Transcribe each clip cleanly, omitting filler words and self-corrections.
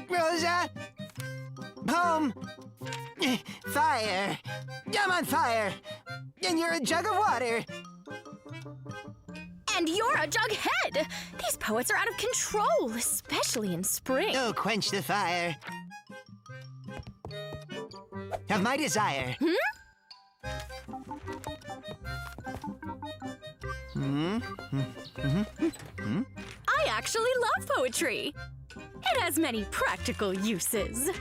Rosa? Home? Fire. I'm on fire. And you're a jug of water. And you're a jughead! These poets are out of control, especially in spring. Oh, quench the fire of my desire. I actually love poetry. It has many practical uses.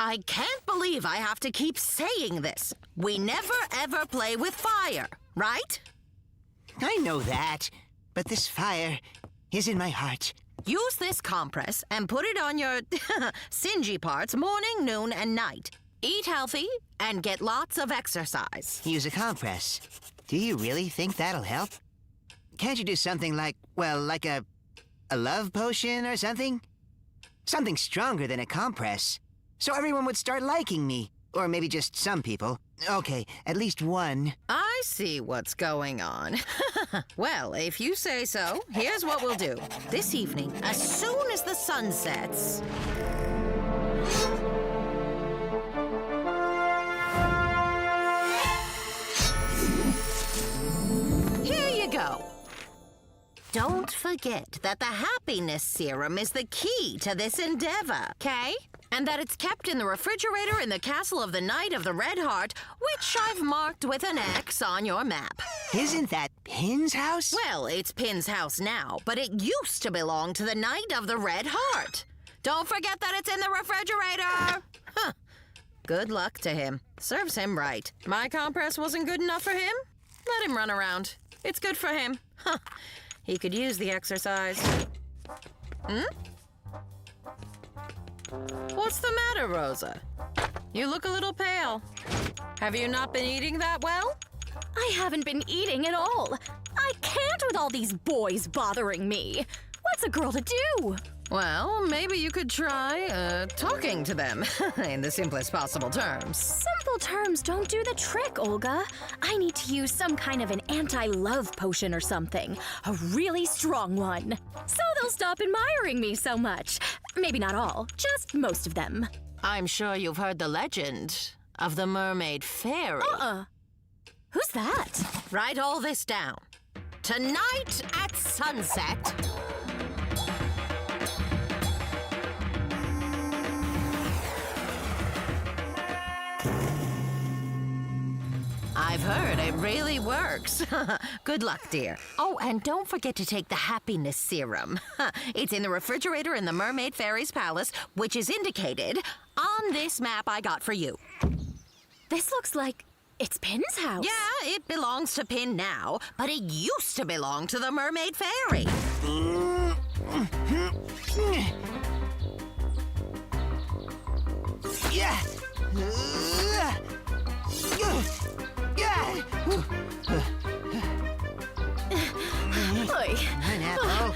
I can't believe I have to keep saying this. We never ever play with fire, right? I know that, but this fire is in my heart. Use this compress and put it on your singy parts morning, noon, and night. Eat healthy and get lots of exercise. Use a compress. Do you really think that'll help? Can't you do something like, well, like a love potion or something? Something stronger than a compress. So everyone would start liking me. Or maybe just some people. Okay, at least one. I see what's going on. Well, if you say so, here's what we'll do. This evening, as soon as the sun sets... Here you go. Don't forget that the happiness serum is the key to this endeavor, okay? And that it's kept in the refrigerator in the Castle of the Knight of the Red Heart, which I've marked with an X on your map. Isn't that Pin's house? Well, it's Pin's house now, but it used to belong to the Knight of the Red Heart. Don't forget that it's in the refrigerator! Huh. Good luck to him. Serves him right. My compress wasn't good enough for him? Let him run around. It's good for him. Huh. He could use the exercise. What's the matter, Rosa? You look a little pale. Have you not been eating that well? I haven't been eating at all. I can't with all these boys bothering me. What's a girl to do? Well, maybe you could try, talking to them in the simplest possible terms. Simple terms don't do the trick, Olga. I need to use some kind of an anti-love potion or something. A really strong one. So they'll stop admiring me so much. Maybe not all, just most of them. I'm sure you've heard the legend of the mermaid fairy. Who's that? Write all this down. Tonight at sunset... I've heard it really works. Good luck, dear. Oh, and don't forget to take the happiness serum. It's in the refrigerator in the Mermaid Fairy's palace, which is indicated on this map I got for you. This looks like it's Pin's house. Yeah, it belongs to Pin now, but it used to belong to the Mermaid Fairy. Yeah. Oy. Pineapple.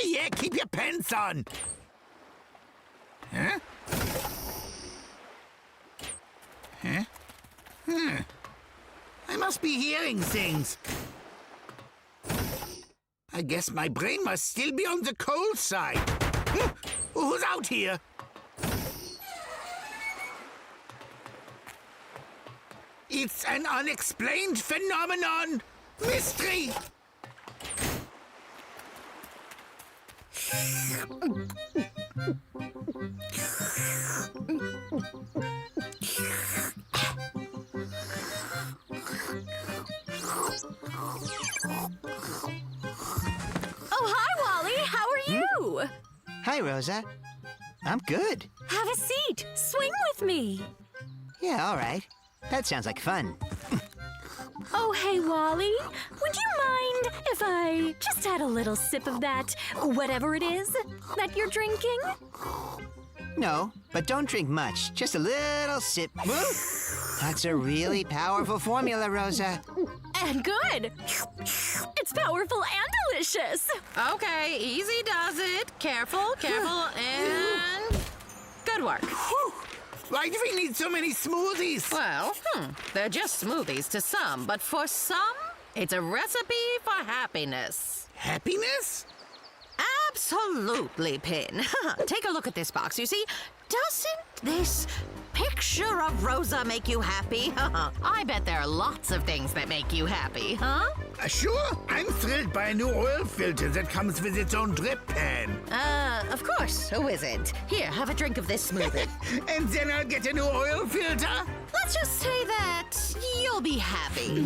Yeah, keep your pants on. Huh? I must be hearing things. I guess my brain must still be on the cold side. Who's out here? It's an unexplained phenomenon. Mystery. Oh, hi, Wally. How are you? Hi, Rosa. I'm good. Have a seat. Swing with me. Yeah, all right. That sounds like fun. Oh, hey, Wally. Would you mind if I just had a little sip of that, whatever it is, that you're drinking? No, but don't drink much. Just a little sip. That's a really powerful formula, Rosa. And good. It's powerful and delicious. Okay, easy does it. Careful, careful, and good work. Why do we need so many smoothies? Well, they're just smoothies to some, but for some, it's a recipe for happiness. Happiness? Absolutely, Pin. Take a look at this box. You see, doesn't this picture of Rosa make you happy? I bet there are lots of things that make you happy, huh? Sure. I'm thrilled by a new oil filter that comes with its own drip pan. Of course. Who isn't? Here, have a drink of this smoothie. And then I'll get a new oil filter? Let's just say that you'll be happy.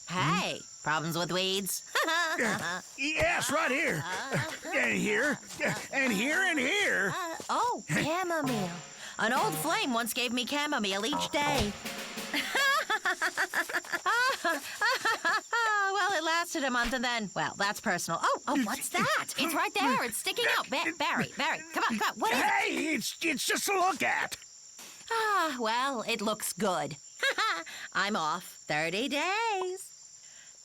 Hey, problems with weeds? Yes, right here. And here. And here and here. Oh, chamomile. An old flame once gave me chamomile each day. Well, it lasted a month and then, well, that's personal. Oh, what's that? It's right there. It's sticking out. Barry, come on. What is it? Hey, it's just to look at. Well, it looks good. I'm off 30 days.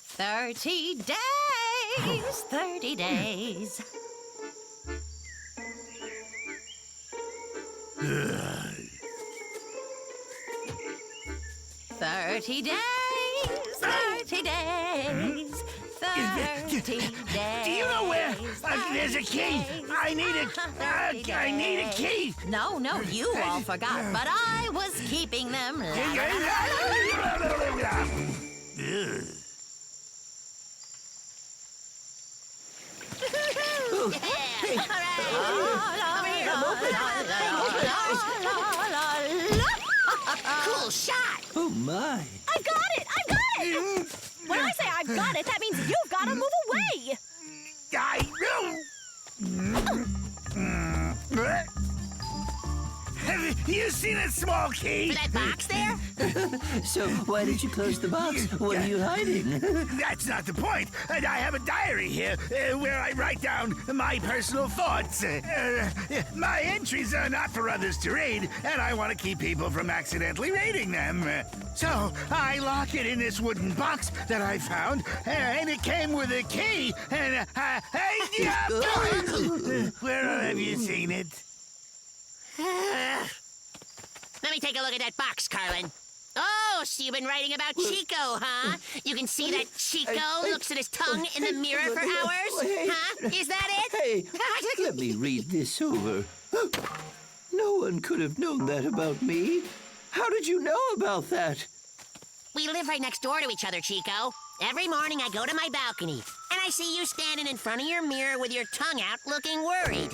30 days. 30 days. 30 days. 30 days. 30 days. Do you know where there's a key? I need a key. No, you all forgot, but I was keeping them. Cool shot! Oh, my. I've got it! When I say I've got it, that means you've got to move away! Have you seen a small key? That box there? So why did you close the box? What are you hiding? That's not the point. I have a diary here where I write down my personal thoughts. My entries are not for others to read, and I want to keep people from accidentally reading them. So I lock it in this wooden box that I found, and it came with a key. And where have you seen it? Let me take a look at that box, Carlin. Oh, so you've been writing about Chico, huh? You can see that Chico looks at his tongue in the mirror for hours? Huh? Is that it? Hey, let me read this over. No one could have known that about me. How did you know about that? We live right next door to each other, Chico. Every morning I go to my balcony, and I see you standing in front of your mirror with your tongue out looking worried.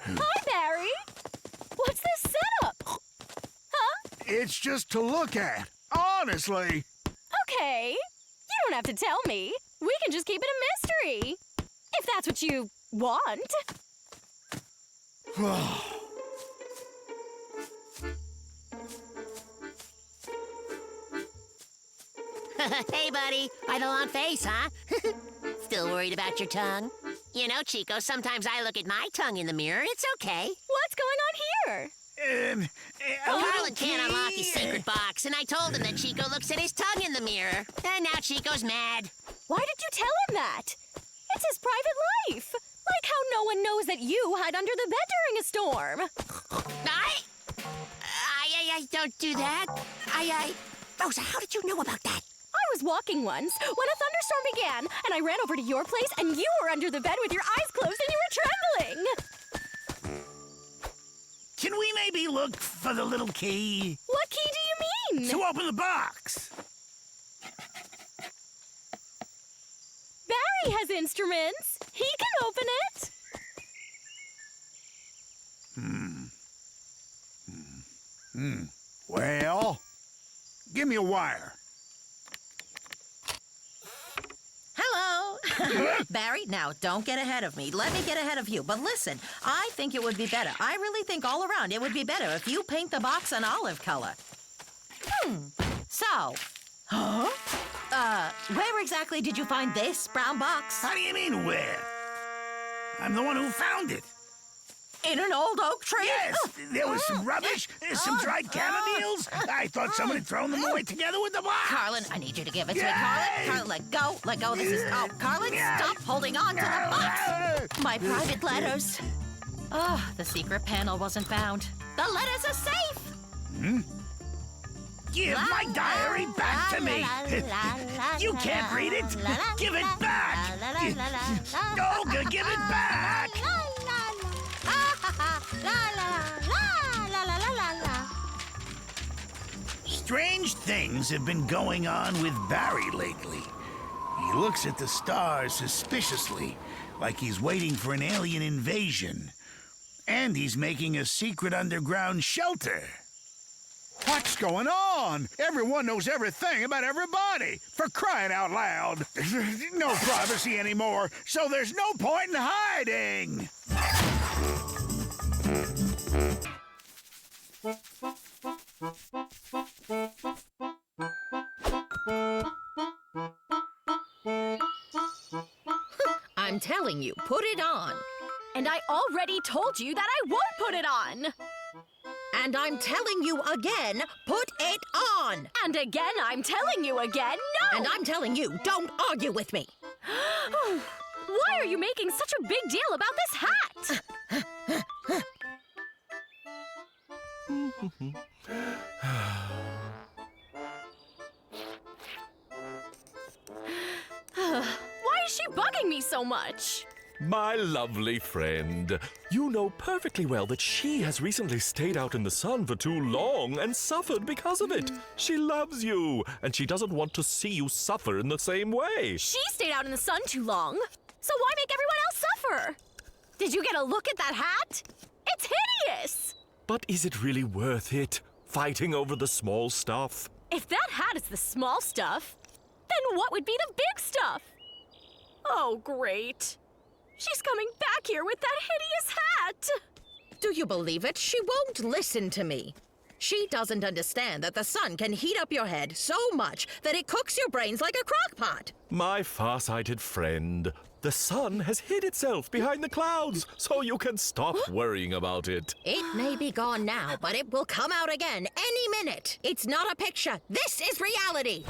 Hi, Barry! What's this setup? Huh? It's just to look at. Honestly. Okay. You don't have to tell me. We can just keep it a mystery. If that's what you want. Hey, buddy. Why the long face, huh? Still worried about your tongue? You know, Chico, sometimes I look at my tongue in the mirror. It's okay. What's going on here? Carlin can't unlock his secret box, and I told him that Chico looks at his tongue in the mirror. And now Chico's mad. Why did you tell him that? It's his private life. Like how no one knows that you hide under the bed during a storm. I don't do that. Rosa, how did you know about that? I was walking once when a thunderstorm began, and I ran over to your place, and you were under the bed with your eyes closed and you were trembling. Can we maybe look for the little key? What key do you mean? To open the box. Barry has instruments. He can open it. Well, give me a wire. Hello. Barry, now don't get ahead of me. Let me get ahead of you. But listen, I think it would be better. I really think all around it would be better if you paint the box an olive color. So, where exactly did you find this brown box? How do you mean where? I'm the one who found it. In an old oak tree? Yes, there was some rubbish, some dried camomiles. I thought someone had thrown them away together with the box. Carlin, I need you to give it to me, Yay! Carlin. Carlin, let go, let go. This is... Oh, Carlin, stop holding on to the box. My private letters. Oh, the secret panel wasn't found. The letters are safe. Give my diary back to me. You can't read it. Give it back. Olga, give it back. Strange things have been going on with Barry lately. He looks at the stars suspiciously, like he's waiting for an alien invasion. And he's making a secret underground shelter. What's going on? Everyone knows everything about everybody. For crying out loud. No privacy anymore, so there's no point in hiding. I'm telling you, put it on. And I already told you that I won't put it on. And I'm telling you again, put it on. And again, I'm telling you again, no! And I'm telling you, don't argue with me. Why are you making such a big deal about this hat? Why is she bugging me so much? My lovely friend, you know perfectly well that she has recently stayed out in the sun for too long and suffered because of it. She loves you, and she doesn't want to see you suffer in the same way. She stayed out in the sun too long, so why make everyone else suffer? Did you get a look at that hat? It's hideous! But is it really worth it, fighting over the small stuff? If that hat is the small stuff, then what would be the big stuff? Oh, great. She's coming back here with that hideous hat! Do you believe it? She won't listen to me. She doesn't understand that the sun can heat up your head so much that it cooks your brains like a crock pot. My far-sighted friend, the sun has hid itself behind the clouds, so you can stop worrying about it. It may be gone now, but it will come out again any minute. It's not a picture. This is reality.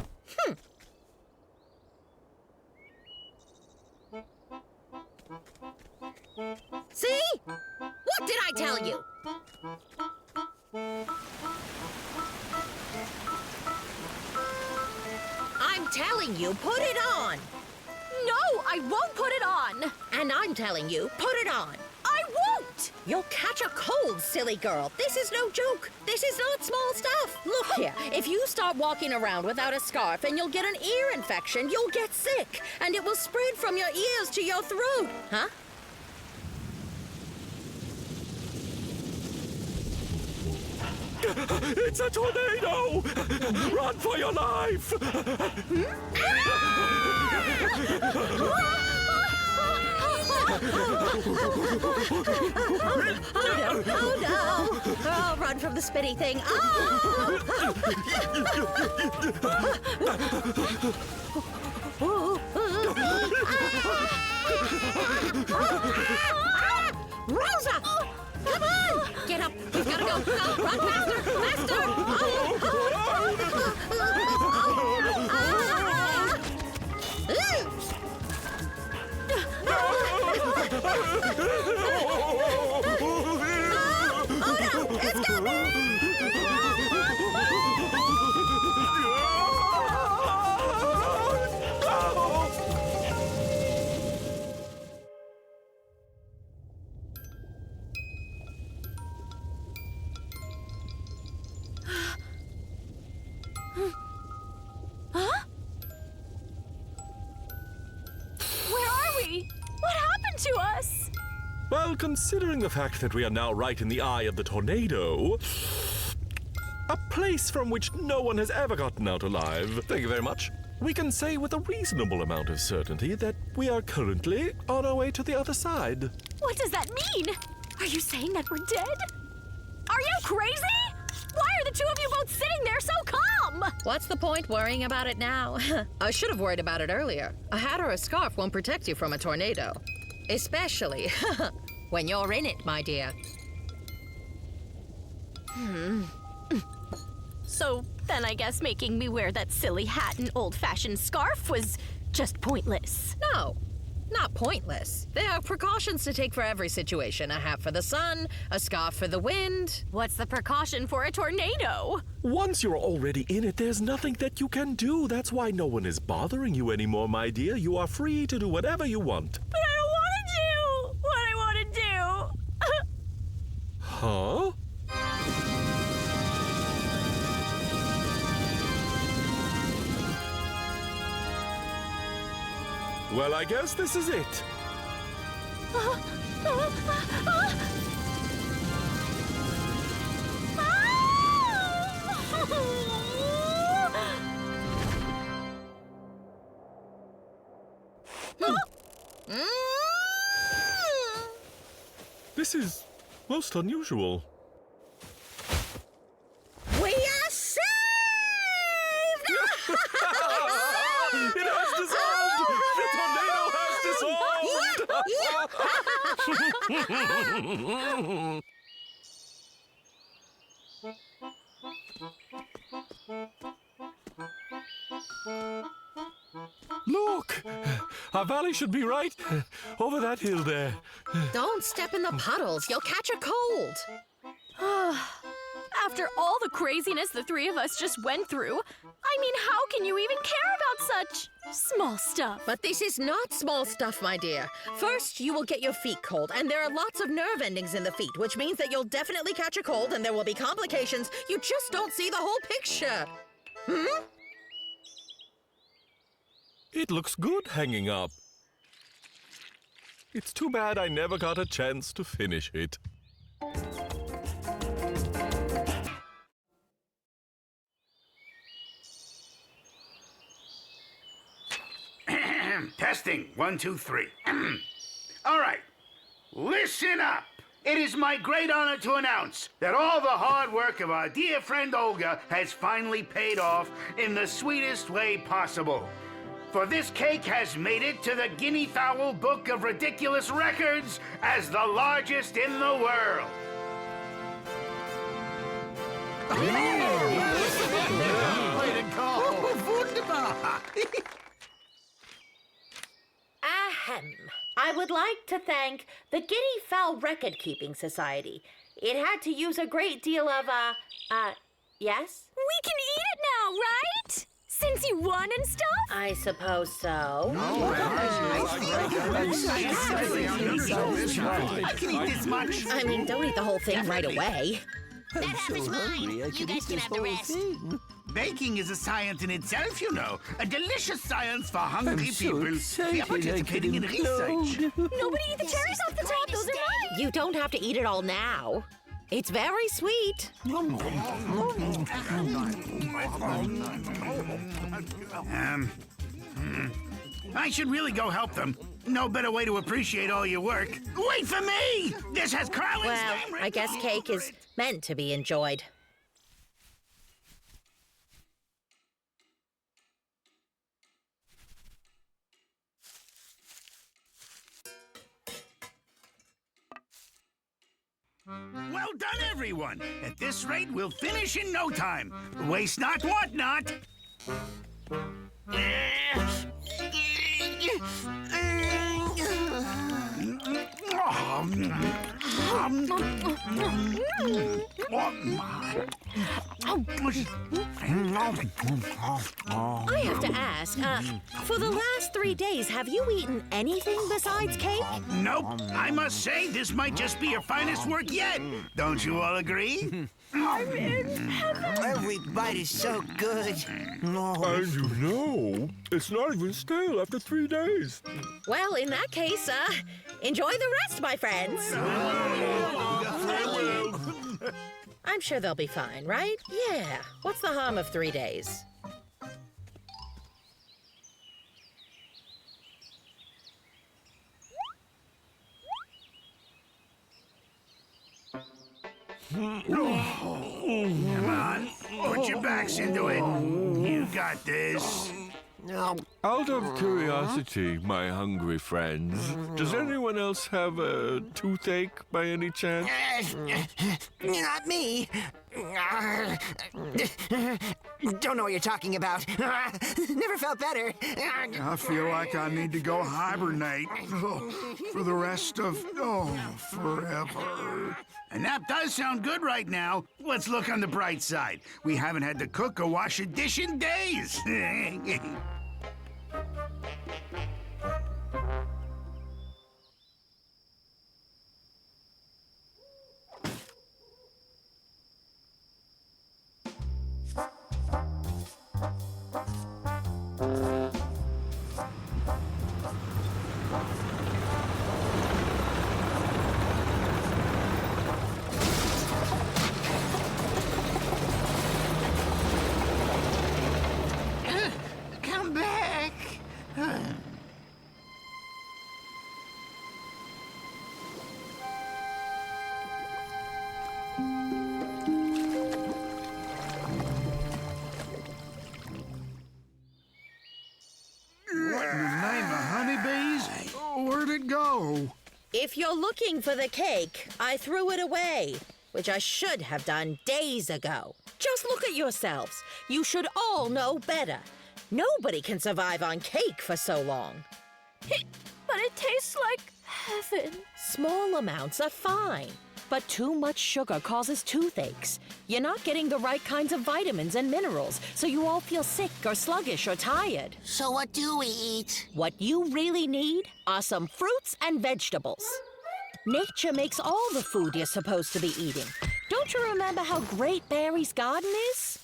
See? What did I tell you? I'm telling you, put it on. No, I won't put it on! And I'm telling you, put it on. I won't! You'll catch a cold, silly girl. This is no joke. This is not small stuff. Look here, if you start walking around without a scarf and you'll get an ear infection, you'll get sick. And it will spread from your ears to your throat. Huh? It's a tornado! Run for your life! Oh no! Oh, run from the spitty thing. Rosa! Come on! on! Get up! We've got to go! Go! Run faster! Faster! It's coming! Huh? Where are we? What happened to us? Well, considering the fact that we are now right in the eye of the tornado, a place from which no one has ever gotten out alive, thank you very much, we can say with a reasonable amount of certainty that we are currently on our way to the other side. What does that mean? Are you saying that we're dead? Are you crazy? Why are the two of you both sitting there so calm? What's the point worrying about it now? I should have worried about it earlier. A hat or a scarf won't protect you from a tornado. Especially when you're in it, my dear. So then I guess making me wear that silly hat and old-fashioned scarf was just pointless. No, not pointless. There are precautions to take for every situation. A hat for the sun, a scarf for the wind. What's the precaution for a tornado? Once you're already in it, there's nothing that you can do. That's why no one is bothering you anymore, my dear. You are free to do whatever you want. But I don't want to do what I want to do. Huh? Well, I guess this is it. This is most unusual. We are saved! It has dissolved! The tornado has dissolved! Look! Our valley should be right over that hill there. Don't step in the puddles. You'll catch a cold. After all the craziness the three of us just went through, I mean, how can you even care about such small stuff? But this is not small stuff, my dear. First, you will get your feet cold, and there are lots of nerve endings in the feet, which means that you'll definitely catch a cold and there will be complications. You just don't see the whole picture. It looks good hanging up. It's too bad I never got a chance to finish it. Testing. 1, 2, 3. All right. Listen up. It is my great honor to announce that all the hard work of our dear friend Olga has finally paid off in the sweetest way possible. For this cake has made it to the Guinea Fowl Book of Ridiculous Records as the largest in the world. Way to go! Wunderbar! Ahem. I would like to thank the Guinea Fowl Record Keeping Society. It had to use a great deal of, yes? We can eat it now, right? Since you won and stuff? I suppose so. I can eat this much. I mean, don't eat the whole thing right away. That half is mine. You guys can have the rest. Baking is a science in itself, you know. A delicious science for hungry I'm so people. We excited are participating in I can research. implode. Nobody eat the cherries off the top. Those are mine. You don't have to eat it all now. It's very sweet. I should really go help them. No better way to appreciate all your work. Wait for me! This has Carlin's Well, name written I guess all cake over is it. meant to be enjoyed. Well done, everyone. At this rate, we'll finish in no time. Waste not, want not. I have to ask, for the last 3 days, have you eaten anything besides cake? Nope. I must say, this might just be your finest work yet. Don't you all agree? Every bite is so good. And you know, it's not even stale after 3 days. Well, in that case, enjoy the rest, my friends. I'm sure they'll be fine, right? Yeah. What's the harm of 3 days? Come on, put your backs into it. You got this. Out of curiosity, my hungry friends, does anyone else have a toothache by any chance? Not me. Don't know what you're talking about. Never felt better. I feel like I need to go hibernate for the rest of, forever. And that does sound good right now. Let's look on the bright side. We haven't had to cook or wash a dish in days. Come back. What in the name of honeybees? Where'd it go? If you're looking for the cake, I threw it away, which I should have done days ago. Just look at yourselves. You should all know better. Nobody can survive on cake for so long. But it tastes like heaven. Small amounts are fine, but too much sugar causes toothaches. You're not getting the right kinds of vitamins and minerals, so you all feel sick or sluggish or tired. So what do we eat? What you really need are some fruits and vegetables. Nature makes all the food you're supposed to be eating. Don't you remember how great Barry's garden is?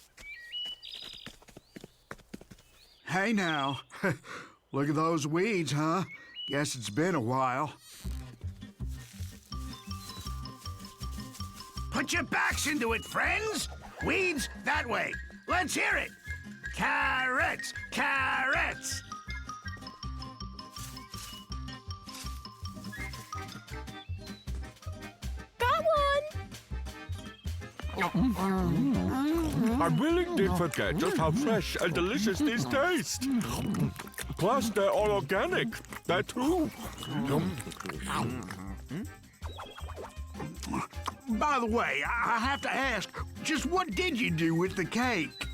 Hey now, look at those weeds, huh? Guess it's been a while. Put your backs into it, friends! Weeds that way. Let's hear it! Carrots! Carrots! Got one! I really did forget just how fresh and delicious these taste. Plus, they're all organic. That too. By the way, I have to ask, just what did you do with the cake?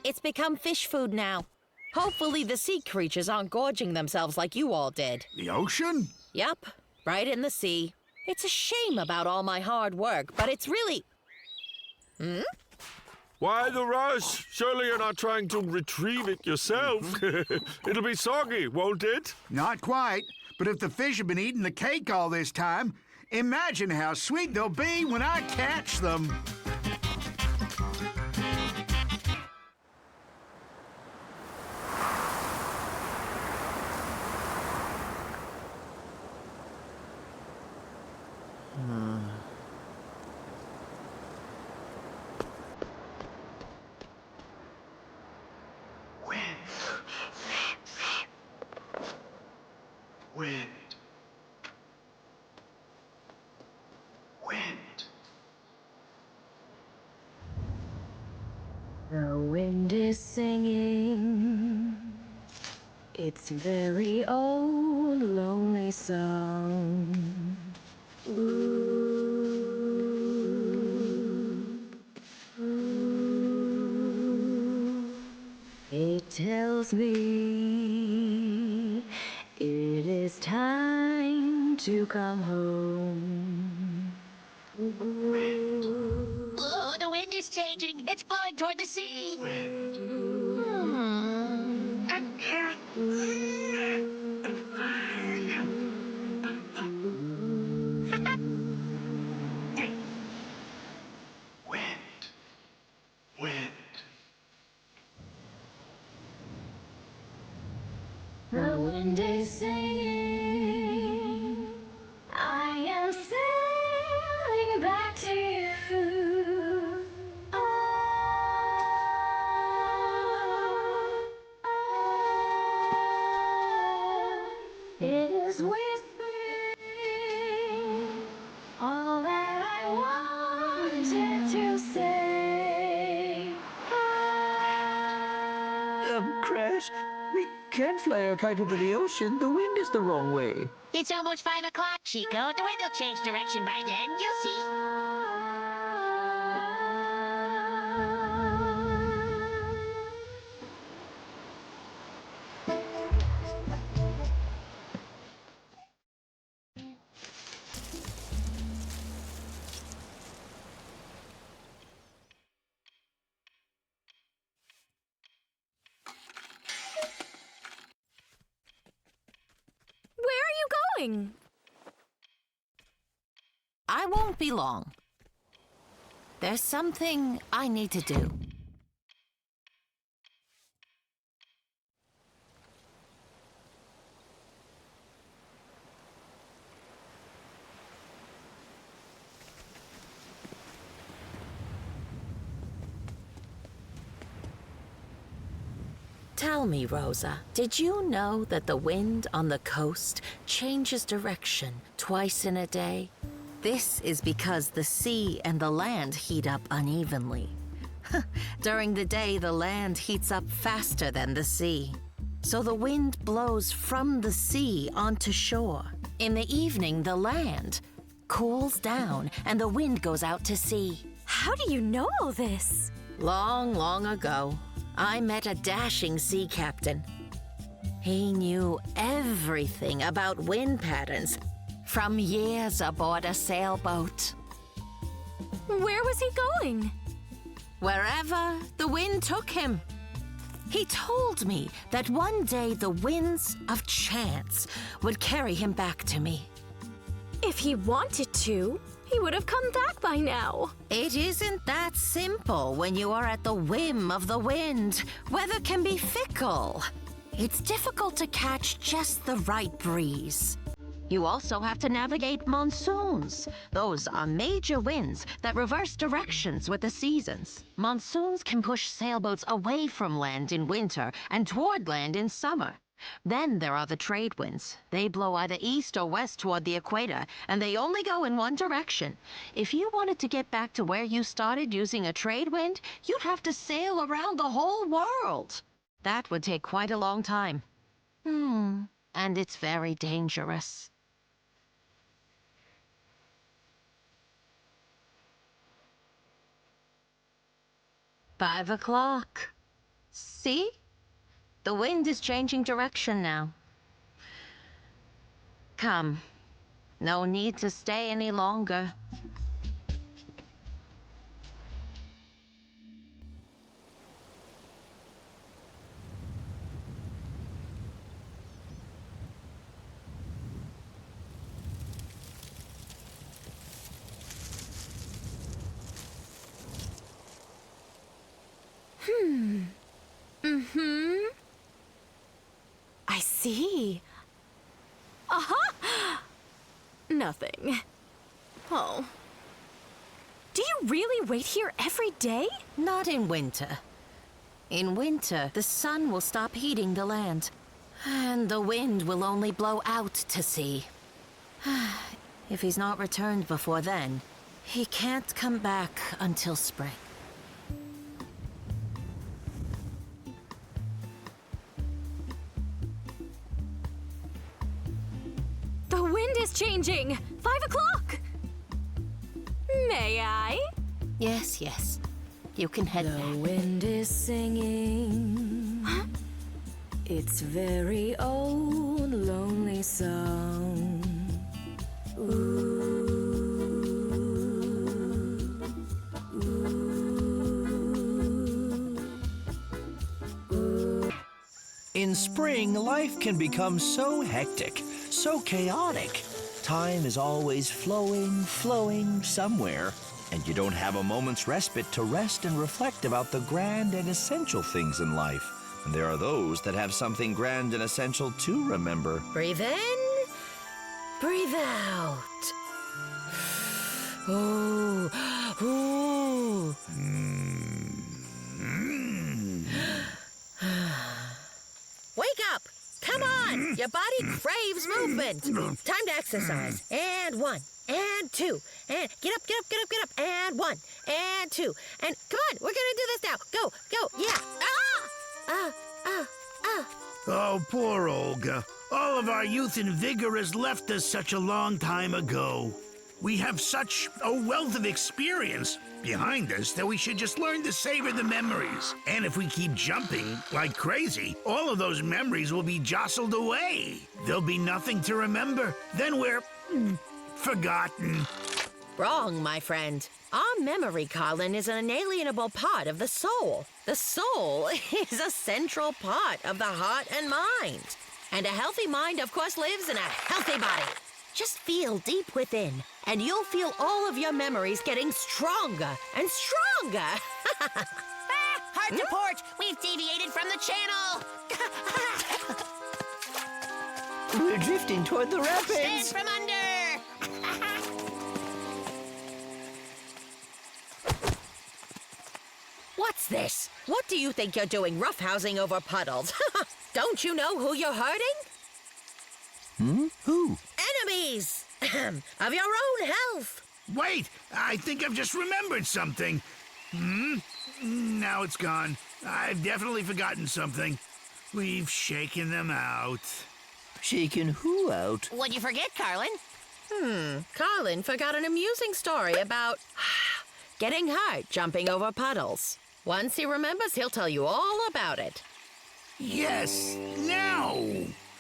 It's become fish food now. Hopefully the sea creatures aren't gorging themselves like you all did. The ocean? Yep, right in the sea. It's a shame about all my hard work, but it's really... Why the rush? Surely you're not trying to retrieve it yourself. It'll be soggy, won't it? Not quite, but if the fish have been eating the cake all this time, imagine how sweet they'll be when I catch them. Wind. Wind. The wind is singing its very old lonely song. Ooh. tells me it is time to come home. Oh, the wind is changing. It's blowing toward the sea. The wind is singing. I am sailing back to you. It is whispering all that I wanted to say. Crash, we can't fly our kite over the ocean. The wind is the wrong way. It's almost 5 o'clock, Chico. The wind will change direction by then. You'll see. Where are you going? I won't be long. There's something I need to do. Tell me, Rosa, did you know that the wind on the coast changes direction twice in a day? This is because the sea and the land heat up unevenly. During the day, the land heats up faster than the sea. So the wind blows from the sea onto shore. In the evening, the land cools down and the wind goes out to sea. How do you know all this? Long, long ago, I met a dashing sea captain. He knew everything about wind patterns from years aboard a sailboat. Where was he going? Wherever the wind took him. He told me that one day the winds of chance would carry him back to me. If he wanted to, he would have come back by now. It isn't that simple when you are at the whim of the wind. Weather can be fickle. It's difficult to catch just the right breeze. You also have to navigate monsoons. Those are major winds that reverse directions with the seasons. Monsoons can push sailboats away from land in winter and toward land in summer. Then there are the trade winds. They blow either east or west toward the equator, and they only go in one direction. If you wanted to get back to where you started using a trade wind, you'd have to sail around the whole world. That would take quite a long time. And it's very dangerous. "5 o'clock. See? The wind is changing direction now. Come. No need to stay any longer." I see. Aha! Nothing. Oh. Do you really wait here every day? Not in winter. In winter, the sun will stop heating the land, and the wind will only blow out to sea. If he's not returned before then, he can't come back until spring. The wind is changing. 5 o'clock. May I? Yes, yes. You can head The back. wind is singing. its very own lonely song. Ooh, ooh, ooh. In spring, life can become so hectic, so chaotic. Time is always flowing somewhere, and you don't have a moment's respite to rest and reflect about the grand and essential things in life. And there are those that have something grand and essential to remember. Breathe in, breathe out. Oh, ooh. Wake up! Come on! Your body craves movement. Time to exercise. And 1, and 2, and get up, and 1, and 2, and come on, we're gonna do this now. Go, yeah. Oh, poor Olga. All of our youth and vigor has left us such a long time ago. We have such a wealth of experience behind us that we should just learn to savor the memories. And if we keep jumping like crazy, all of those memories will be jostled away. There'll be nothing to remember. Then we're forgotten. Wrong, my friend. Our memory, Colin, is an inalienable part of the soul. The soul is a central part of the heart and mind. And a healthy mind, of course, lives in a healthy body. Just feel deep within, and you'll feel all of your memories getting stronger and stronger. Hard to port! We've deviated from the channel! We're drifting toward the Stand rapids. from under! What's this? What do you think you're doing roughhousing over puddles? Don't you know who you're hurting? Who? Enemies! Of your own health. Wait, I think I've just remembered something. Now it's gone. I've definitely forgotten something. We've shaken them out. Shaking who out? What'd you forget, Carlin? Colin forgot an amusing story about getting hurt jumping over puddles. Once he remembers, he'll tell you all about it. Yes, now.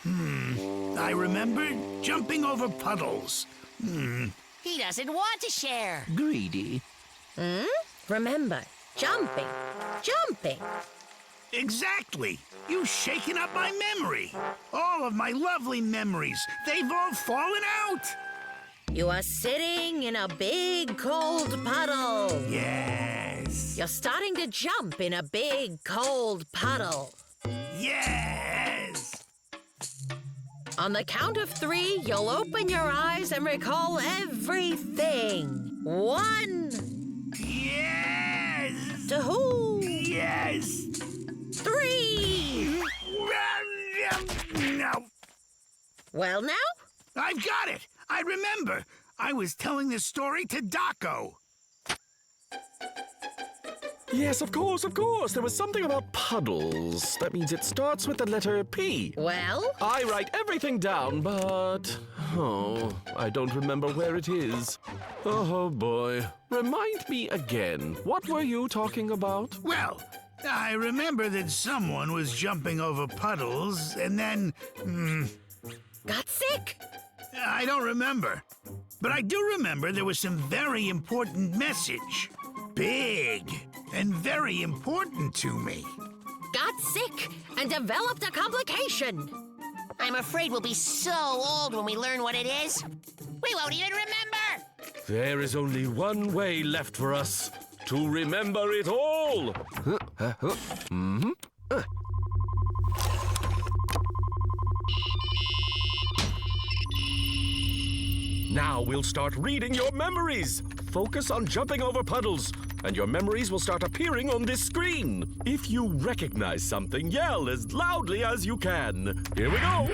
I remember jumping over puddles. He doesn't want to share. Greedy. Remember, jumping. Exactly. You've shaken up my memory. All of my lovely memories. They've all fallen out. You are sitting in a big cold puddle. Yes. You're starting to jump in a big cold puddle. Yes. On the count of 3, you'll open your eyes and recall everything. 1. Yes. 2. Yes. 3. No. Well, now? I've got it. I remember. I was telling this story to Daco. Yes, of course. There was something about puddles. That means it starts with the letter P. Well? I write everything down, but... I don't remember where it is. Oh, boy. Remind me again. What were you talking about? Well, I remember that someone was jumping over puddles and then... Got sick? I don't remember. But I do remember there was some very important message. Big and very important to me. Got sick and developed a complication. I'm afraid we'll be so old when we learn what it is. We won't even remember! There is only one way left for us. To remember it all. Now we'll start reading your memories. Focus on jumping over puddles, and your memories will start appearing on this screen. If you recognize something, yell as loudly as you can. Here we go.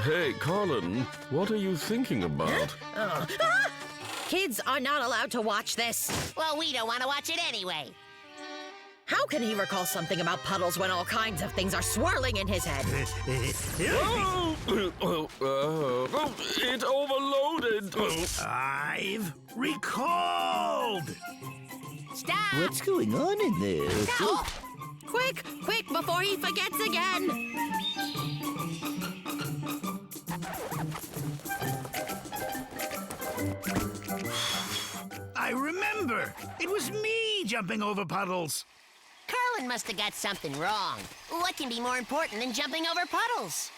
Hey, Colin, what are you thinking about? Kids are not allowed to watch this. Well, we don't want to watch it anyway. How can he recall something about puddles when all kinds of things are swirling in his head? It overloaded. I've recalled. Stop! What's going on in there? Stop! Quick, quick, before he forgets again! I remember. It was me jumping over puddles. Carlin must have got something wrong. What can be more important than jumping over puddles?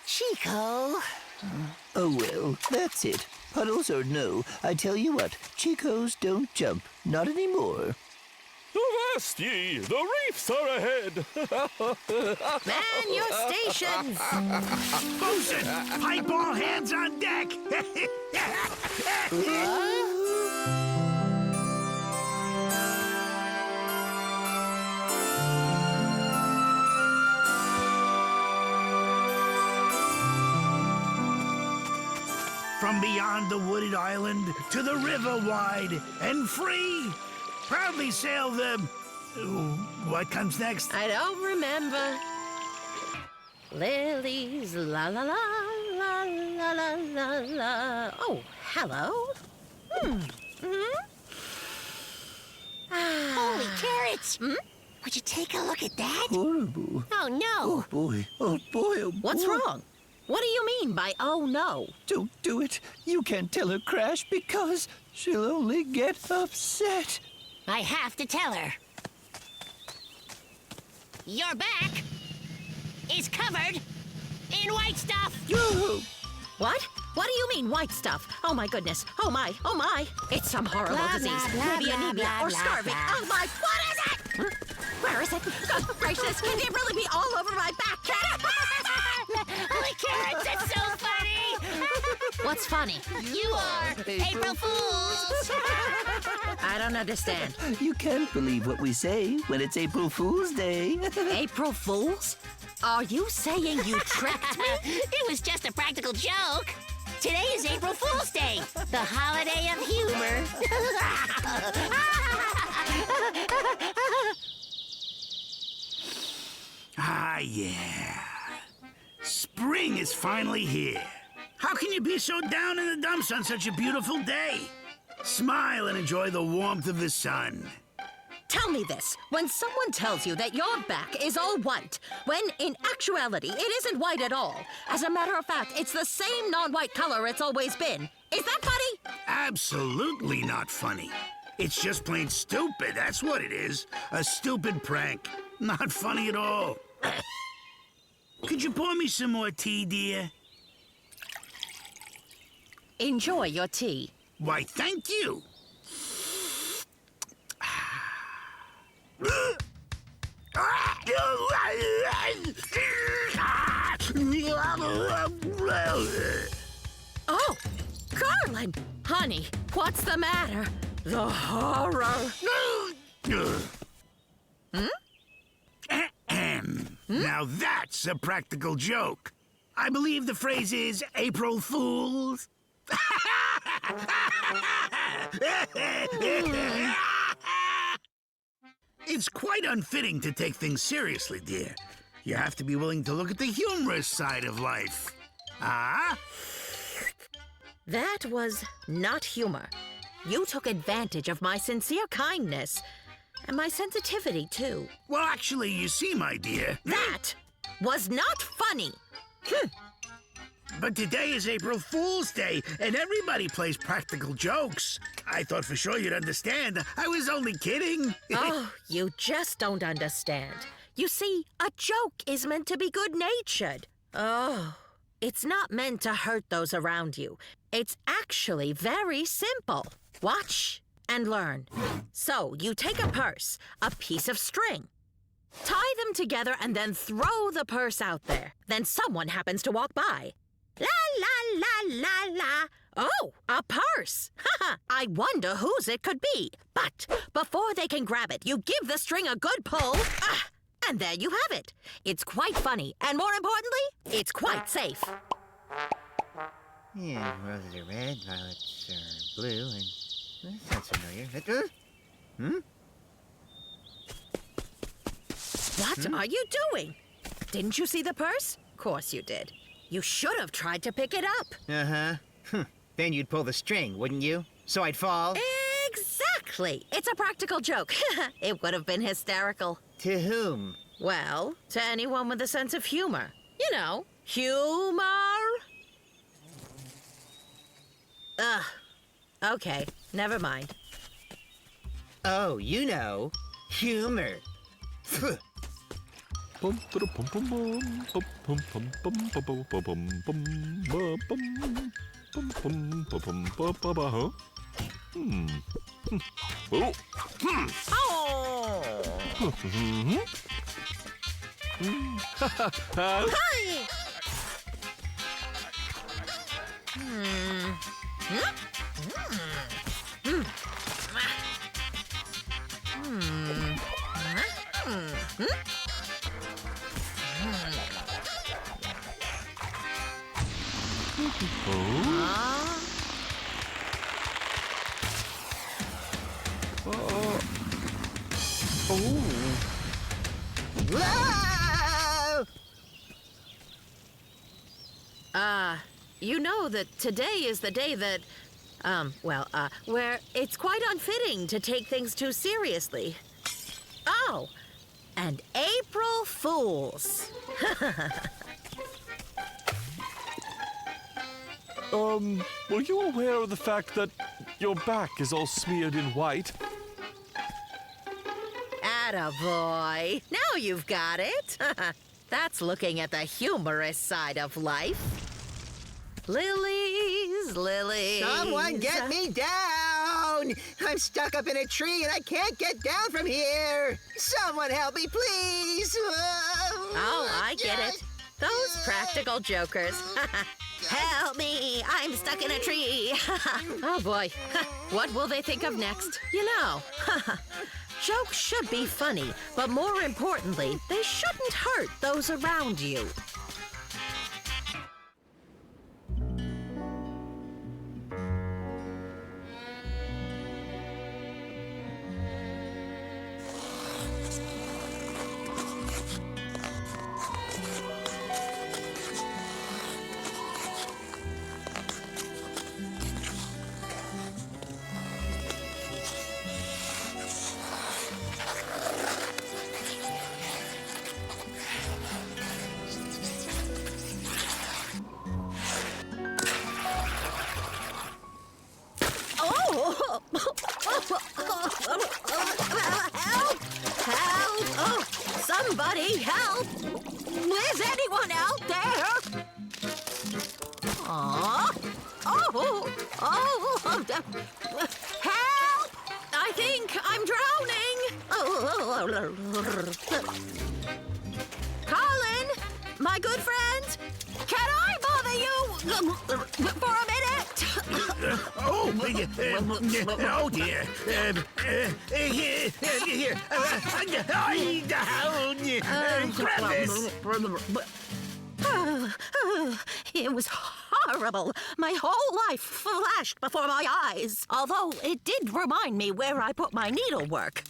Chico. Oh, well, that's it. Puddles or no, I tell you what, Chicos don't jump. Not anymore. Avast ye! The reefs are ahead! Man your stations! Bosun, pipe all hands on deck. From beyond the wooded island to the river wide and free, proudly sail the... What comes next? I don't remember. Lilies, la la la, la la la la la. Oh, hello. Holy carrots! Would you take a look at that? Horrible. Oh, no! Boy, oh boy, oh boy. What's wrong? What do you mean by oh no? Don't do it. You can't tell her, Crash, because she'll only get upset. I have to tell her. Your back is covered in white stuff. What? What do you mean white stuff? Oh my goodness. Oh my. Oh my. It's some horrible Blah, disease. blah, blah, Maybe blah, anemia blah, or blah, starving. blah. Oh my. What is it? Where is it? Good gracious. Can it really be all over my back? Can it? Holy carrots, it's so funny! What's funny? You are April Fools! I don't understand. You can't believe what we say when it's April Fool's Day. April Fools? Are you saying you tricked me? It was just a practical joke. Today is April Fool's Day, the holiday of humor. Ah, yeah. Spring is finally here. How can you be so down in the dumps on such a beautiful day? Smile and enjoy the warmth of the sun. Tell me this. When someone tells you that your back is all white, when in actuality it isn't white at all. As a matter of fact, it's the same non-white color it's always been. Is that funny? Absolutely not funny. It's just plain stupid, that's what it is. A stupid prank. Not funny at all. Could you pour me some more tea, dear? Enjoy your tea. Why, thank you. Oh, Carlin! Honey, what's the matter? The horror. Now that's a practical joke. I believe the phrase is April Fools. It's quite unfitting to take things seriously, dear. You have to be willing to look at the humorous side of life. Ah? That was not humor. You took advantage of my sincere kindness. And my sensitivity, too. Well, actually, you see, my dear. That was not funny. But today is April Fool's Day, and everybody plays practical jokes. I thought for sure you'd understand. I was only kidding. Oh, you just don't understand. You see, a joke is meant to be good-natured. Oh, it's not meant to hurt those around you. It's actually very simple. Watch and learn. So, you take a purse, a piece of string. Tie them together and then throw the purse out there. Then someone happens to walk by. La, la, la, la, la. Oh, a purse. Haha, I wonder whose it could be. But before they can grab it, you give the string a good pull. And there you have it. It's quite funny. And more importantly, it's quite safe. Yeah, roses are red, violets are blue, and That sounds familiar. What are you doing? Didn't you see the purse? Of course you did. You should have tried to pick it up. Uh-huh. Then you'd pull the string, wouldn't you? So I'd fall. Exactly. It's a practical joke. It would have been hysterical. To whom? Well, to anyone with a sense of humor. You know, humor. Ugh. Okay, never mind. Oh, you know. Humor. Hi! Whoa! You know that today is the day that, where it's quite unfitting to take things too seriously. Oh, and April Fools. Were you aware of the fact that your back is all smeared in white? Attaboy. Now you've got it. That's looking at the humorous side of life. Lilies, lilies. Someone get me down! I'm stuck up in a tree and I can't get down from here! Someone help me, please! Oh, I get it. Those practical jokers. Help me! I'm stuck in a tree. Oh, boy. What will they think of next? You know, jokes should be funny, but more importantly, they shouldn't hurt those around you. Help! Help! Oh, somebody help! Is anyone out there? Aw. Oh, help! I think I'm drowning. Colin, my good friend, can I bother you for a minute? Oh dear. Here. Grab this. It was horrible. My whole life flashed before my eyes. Although it did remind me where I put my needlework.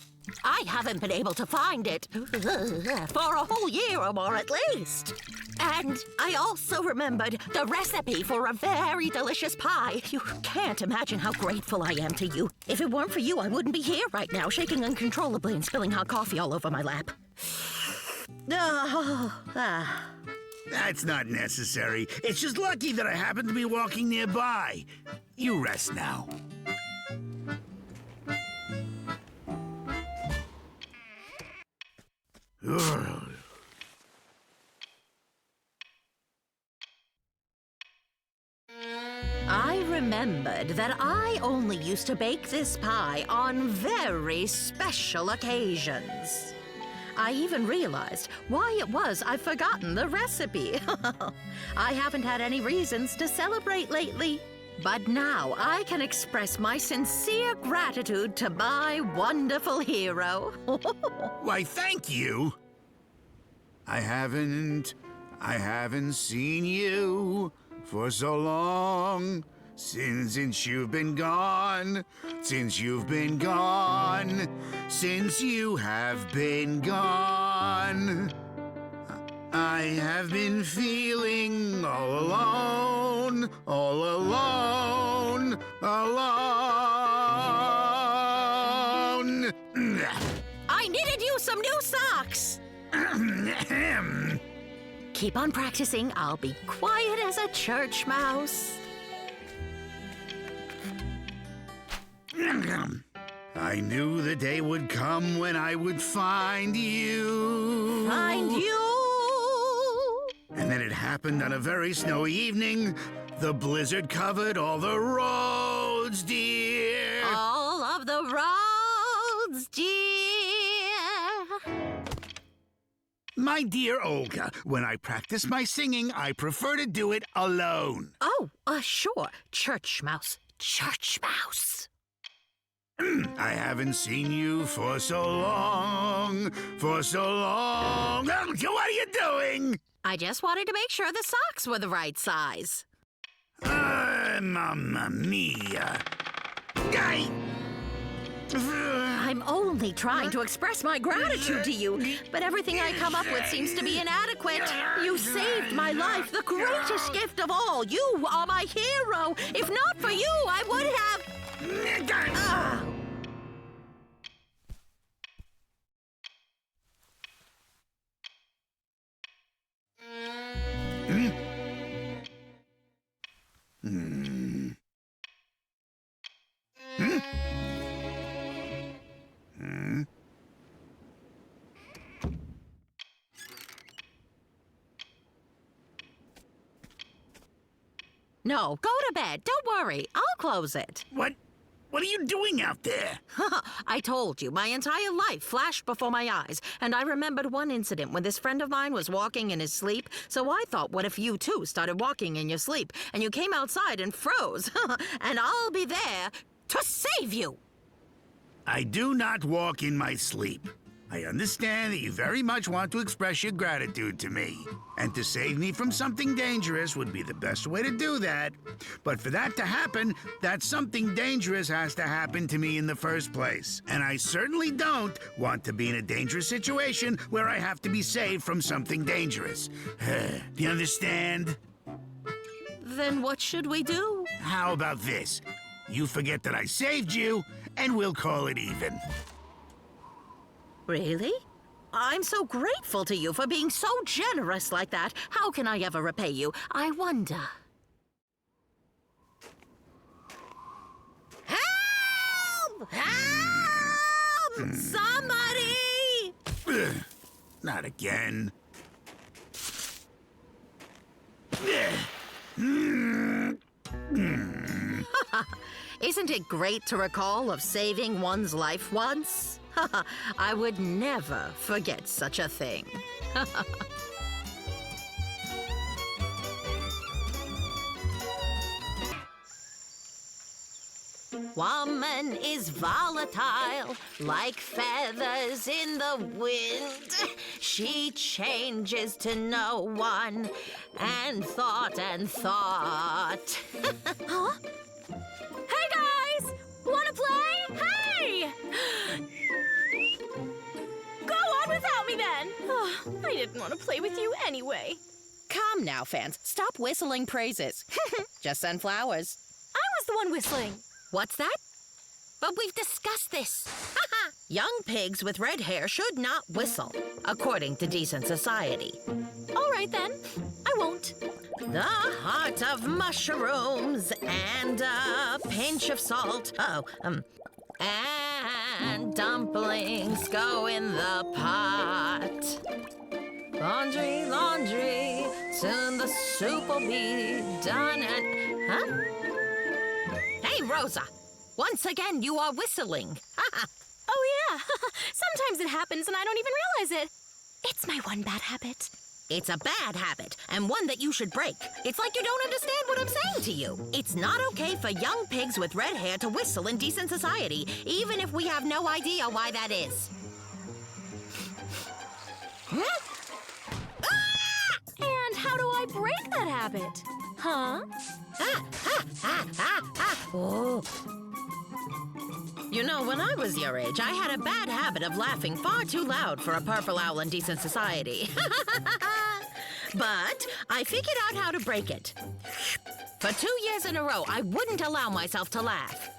I haven't been able to find it for a whole year or more at least. And I also remembered the recipe for a very delicious pie. You can't imagine how grateful I am to you. If it weren't for you, I wouldn't be here right now, shaking uncontrollably and spilling hot coffee all over my lap. That's not necessary. It's just lucky that I happen to be walking nearby. You rest now. I remembered that I only used to bake this pie on very special occasions. I even realized why it was I've forgotten the recipe. I haven't had any reasons to celebrate lately. But now I can express my sincere gratitude to my wonderful hero. Why, thank you. I haven't seen you for so long. Since you've been gone, since you've been gone, since you have been gone, I have been feeling all alone, all alone, alone. I knitted you some new socks. Keep on practicing. I'll be quiet as a church mouse. I knew the day would come when I would find you. Find you. And then it happened on a very snowy evening. The blizzard covered all the roads, dear. All of the roads, dear. My dear Olga, when I practice my singing, I prefer to do it alone. Oh, sure. Church mouse. Church mouse. I haven't seen you for so long, for so long. What are you doing? I just wanted to make sure the socks were the right size. Mamma mia. I'm only trying to express my gratitude to you, but everything I come up with seems to be inadequate. You saved my life, the greatest gift of all. You are my hero. If not for you, I would have... No, go to bed. Don't worry. I'll close it. What are you doing out there? I told you, my entire life flashed before my eyes, and I remembered one incident when this friend of mine was walking in his sleep, so I thought, what if you too started walking in your sleep, and you came outside and froze, and I'll be there to save you. I do not walk in my sleep. I understand that you very much want to express your gratitude to me, and to save me from something dangerous would be the best way to do that. But for that to happen, that something dangerous has to happen to me in the first place. And I certainly don't want to be in a dangerous situation where I have to be saved from something dangerous. Do you understand? Then what should we do? How about this? You forget that I saved you, and we'll call it even. Really? I'm so grateful to you for being so generous like that. How can I ever repay you? I wonder. Help! Help! Somebody! Not again. Isn't it great to recall of saving one's life once? I would never forget such a thing. Woman is volatile, like feathers in the wind. She changes to no one, and thought. Huh? Hey, guys! Wanna play? Hey! Go on without me, then! Oh, I didn't want to play with you anyway. Come now, fans. Stop whistling praises. Just send flowers. I was the one whistling. What's that? But we've discussed this. Young pigs with red hair should not whistle, according to decent society. All right, then. I won't. The heart of mushrooms and a pinch of salt. And dumplings go in the pot. Laundry, laundry, soon the soup will be done and... Huh? Hey, Rosa! Once again, you are whistling. Oh, yeah. Sometimes it happens and I don't even realize it. It's my one bad habit. It's a bad habit, and one that you should break. It's like you don't understand what I'm saying to you. It's not okay for young pigs with red hair to whistle in decent society, even if we have no idea why that is. Huh? And how do I break that habit? Huh? Oh. You know, when I was your age, I had a bad habit of laughing far too loud for a purple owl in decent society. But I figured out how to break it. For 2 years in a row, I wouldn't allow myself to laugh.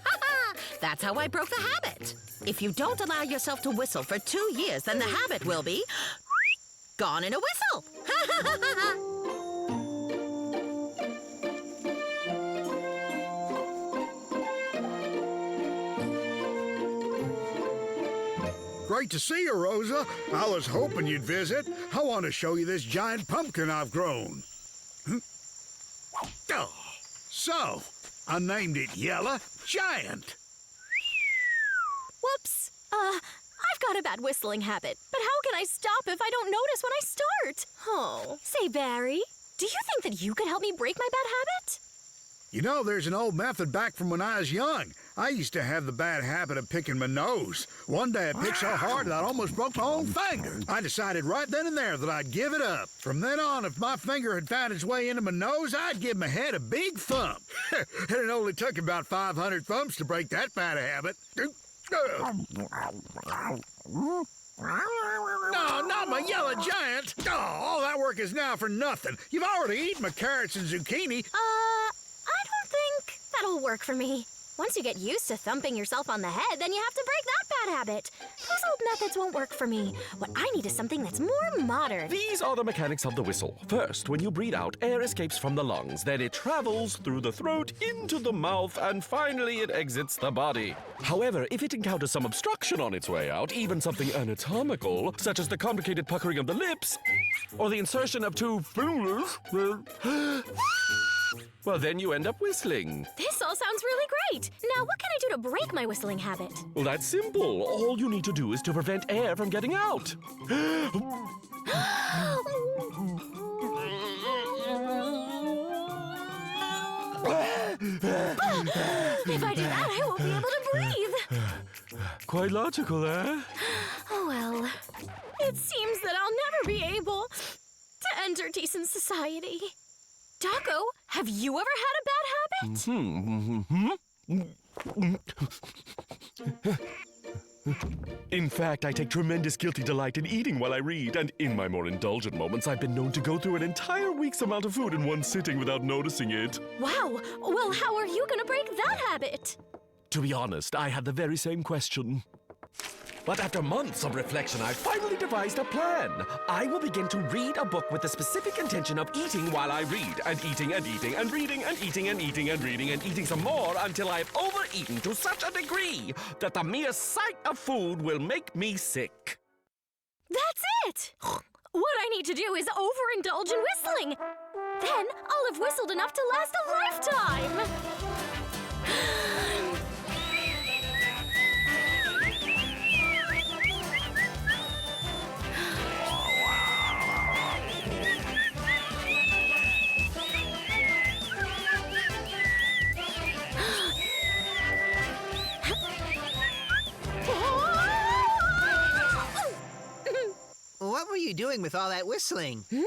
That's how I broke the habit. If you don't allow yourself to whistle for 2 years, then the habit will be gone in a whistle. Great to see you, Rosa. I was hoping you'd visit. I want to show you this giant pumpkin I've grown. Oh, so, I named it Yellow Giant. Whoops. I've got a bad whistling habit, but how can I stop if I don't notice when I start? Oh. Say, Barry, do you think that you could help me break my bad habit? You know, there's an old method back from when I was young. I used to have the bad habit of picking my nose. One day I picked so hard that I almost broke my own finger. I decided right then and there that I'd give it up. From then on, if my finger had found its way into my nose, I'd give my head a big thump. And it only took about 500 thumps to break that bad habit. No, not my Yellow Giant. Oh, all that work is now for nothing. You've already eaten my carrots and zucchini. I don't think that'll work for me. Once you get used to thumping yourself on the head, then you have to break that bad habit. Those old methods won't work for me. What I need is something that's more modern. These are the mechanics of the whistle. First, when you breathe out, air escapes from the lungs. Then it travels through the throat into the mouth, and finally it exits the body. However, if it encounters some obstruction on its way out, even something anatomical, such as the complicated puckering of the lips, or the insertion of two fingers, well, then you end up whistling. This all sounds really great. Now, what can I do to break my whistling habit? Well, that's simple. All you need to do is to prevent air from getting out. If I do that, I won't be able to breathe. Quite logical, eh? Oh, well. It seems that I'll never be able to enter decent society. Taco, have you ever had a bad habit? In fact, I take tremendous guilty delight in eating while I read, and in my more indulgent moments, I've been known to go through an entire week's amount of food in one sitting without noticing it. Wow. Well, how are you going to break that habit? To be honest, I had the very same question. But after months of reflection, I finally devised a plan. I will begin to read a book with the specific intention of eating while I read, and eating and eating and reading and eating and eating and reading and eating some more until I've overeaten to such a degree that the mere sight of food will make me sick. That's it! What I need to do is overindulge in whistling. Then I'll have whistled enough to last a lifetime. What were you doing with all that whistling? That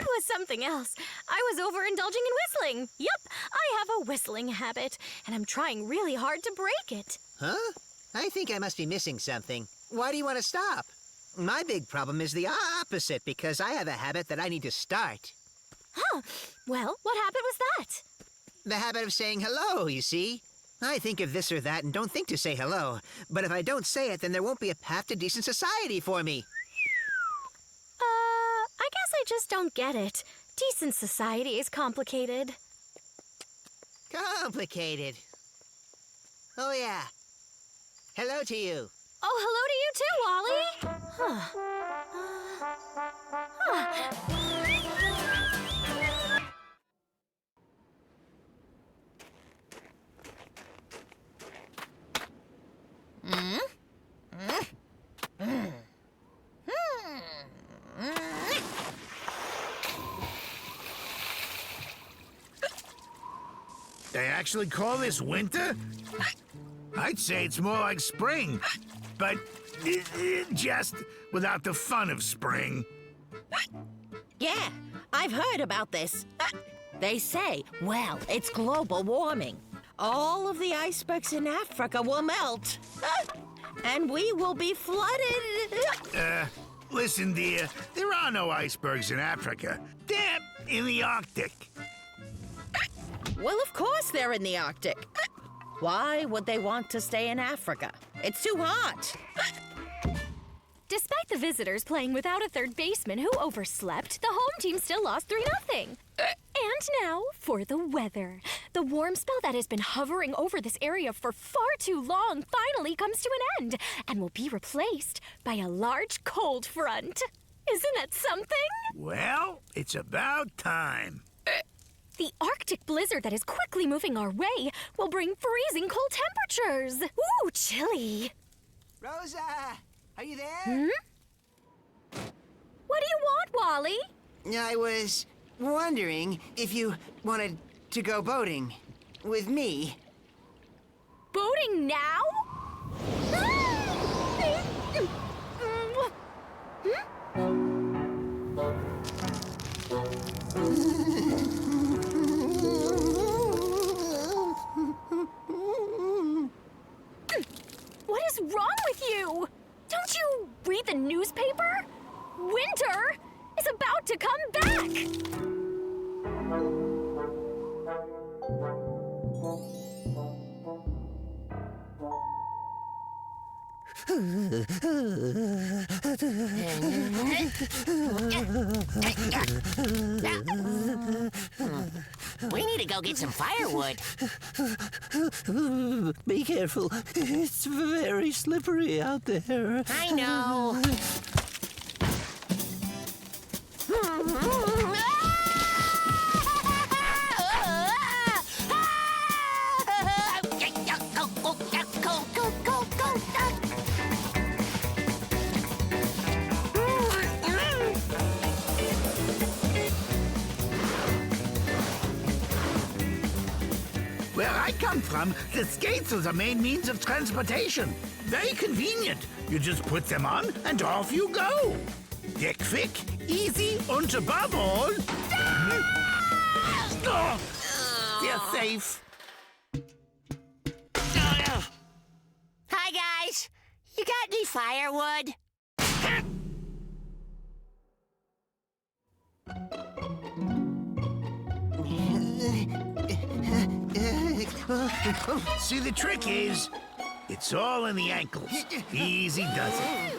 was something else. I was overindulging in whistling. Yep, I have a whistling habit, and I'm trying really hard to break it. Huh? I think I must be missing something. Why do you want to stop? My big problem is the opposite, because I have a habit that I need to start. Huh. Well, what habit was that? The habit of saying hello, you see? I think of this or that and don't think to say hello. But if I don't say it, then there won't be a path to decent society for me. I guess I just don't get it. Decent society is complicated. Complicated. Oh, yeah. Hello to you. Oh, hello to you too, Wally. Huh. They actually call this winter? I'd say it's more like spring, but just without the fun of spring. Yeah, I've heard about this. They say, well, it's global warming. All of the icebergs in Africa will melt. And we will be flooded. Listen, dear, there are no icebergs in Africa. They're in the Arctic. Well, of course they're in the Arctic. Why would they want to stay in Africa? It's too hot. Despite the visitors playing without a third baseman who overslept, the home team still lost 3-0. And now for the weather. The warm spell that has been hovering over this area for far too long finally comes to an end and will be replaced by a large cold front. Isn't that something? Well, it's about time. The Arctic blizzard that is quickly moving our way will bring freezing cold temperatures. Ooh, chilly. Rosa, are you there? What do you want, Wally? I was wondering if you wanted to go boating with me. Boating now? What is wrong with you? Don't you read the newspaper? Winter is about to come back! We need to go get some firewood. Be careful. It's very slippery out there. I know. Where I come from, the skates are the main means of transportation. Very convenient. You just put them on and off you go. They're quick, easy, and above all, they're safe. Hi, guys. You got any firewood? See, the trick is, it's all in the ankles. Easy does it.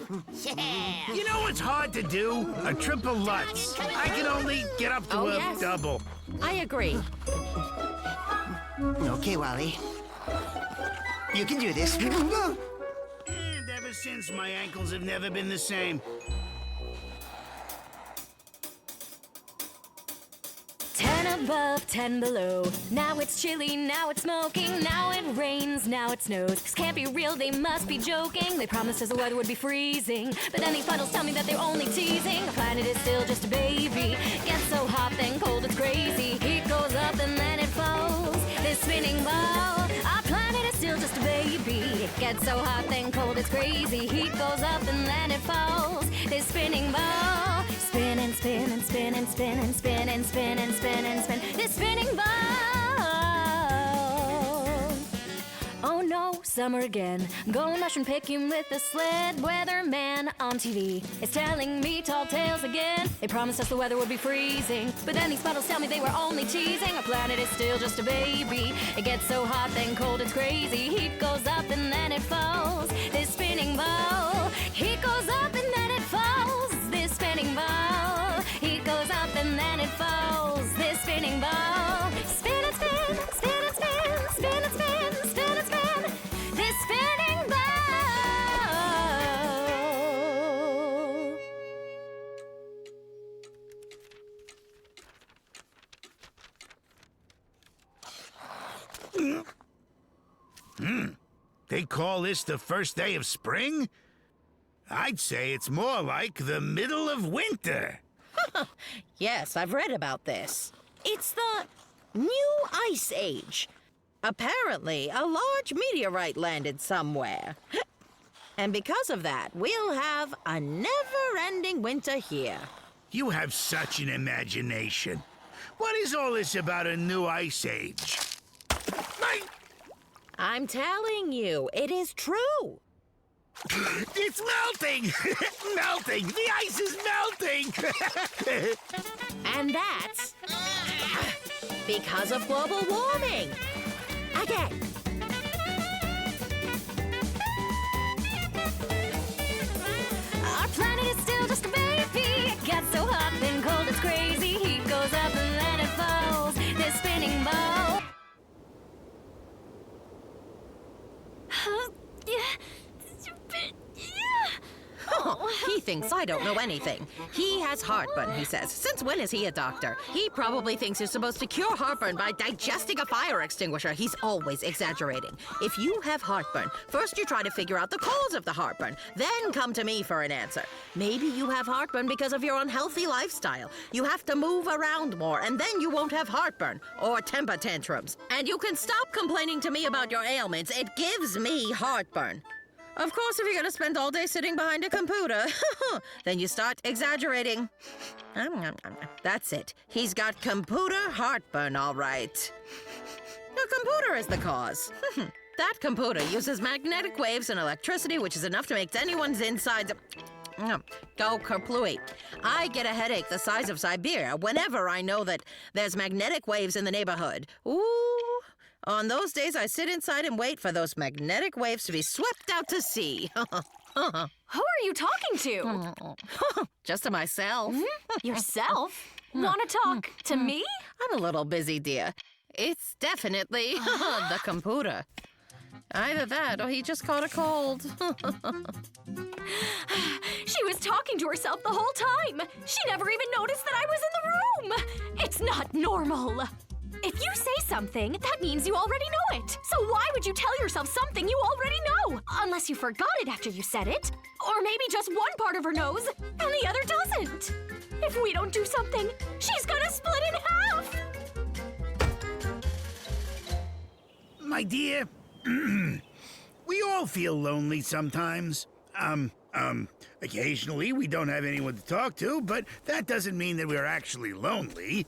Yeah. You know what's hard to do? A triple Lutz. I can only get up to a yes. double. I agree. Okay, Wally. You can do this. And ever since, my ankles have never been the same. 10 above, 10 below. Now it's chilly, now it's smoking, now it rains, now it snows. This can't be real, they must be joking. They promised us the weather would be freezing, but then these puddles tell me that they're only teasing. The planet is still just a baby. Gets so hot, then cold, it's crazy. Heat goes up and then it falls. This spinning ball, our planet is still just a baby. Gets so hot, then cold, it's crazy. Heat goes up and then it falls. This spinning ball, spin and spin and spin and spin and spin and spin and spin and spin. This spinning ball. Oh no, summer again. Going mushroom picking with the sled. Weatherman on TV is telling me tall tales again. They promised us the weather would be freezing, but then these puddles tell me they were only teasing. Our planet is still just a baby. It gets so hot, then cold, it's crazy. Heat goes up and then it falls. This spinning ball. Heat goes up and then it falls. This spinning ball. Heat goes up and then it falls. This spinning ball. Spin and spin, spin and spin, spin and spin, spin and spin. This spinning ball. They call this the first day of spring? I'd say it's more like the middle of winter. Yes, I've read about this. It's the new ice age. Apparently, a large meteorite landed somewhere. And because of that, we'll have a never-ending winter here. You have such an imagination. What is all this about a new ice age? I'm telling you, it is true. It's melting! Melting! The ice is melting! And that's because of global warming. Again. Our planet is still just a baby. It gets so hot and cold, it's crazy. Heat goes up and then it falls. This spinning ball. Oh, he thinks I don't know anything. He has heartburn, he says. Since when is he a doctor? He probably thinks you're supposed to cure heartburn by digesting a fire extinguisher. He's always exaggerating. If you have heartburn, first you try to figure out the cause of the heartburn. Then come to me for an answer. Maybe you have heartburn because of your unhealthy lifestyle. You have to move around more, and then you won't have heartburn or temper tantrums. And you can stop complaining to me about your ailments. It gives me heartburn. Of course, if you're going to spend all day sitting behind a computer, then you start exaggerating. That's it. He's got computer heartburn, all right. The computer is the cause. That computer uses magnetic waves and electricity, which is enough to make anyone's insides go kerplooey. I get a headache the size of Siberia whenever I know that there's magnetic waves in the neighborhood. Ooh. On those days, I sit inside and wait for those magnetic waves to be swept out to sea. Who are you talking to? Just to myself. Yourself? Want to talk to me? I'm a little busy, dear. It's definitely the computer. Either that or he just caught a cold. She was talking to herself the whole time. She never even noticed that I was in the room. It's not normal. If you say something, that means you already know it. So why would you tell yourself something you already know? Unless you forgot it after you said it. Or maybe just one part of her knows and the other doesn't. If we don't do something, she's gonna split in half. My dear, we all feel lonely sometimes. Occasionally we don't have anyone to talk to, but that doesn't mean that we're actually lonely.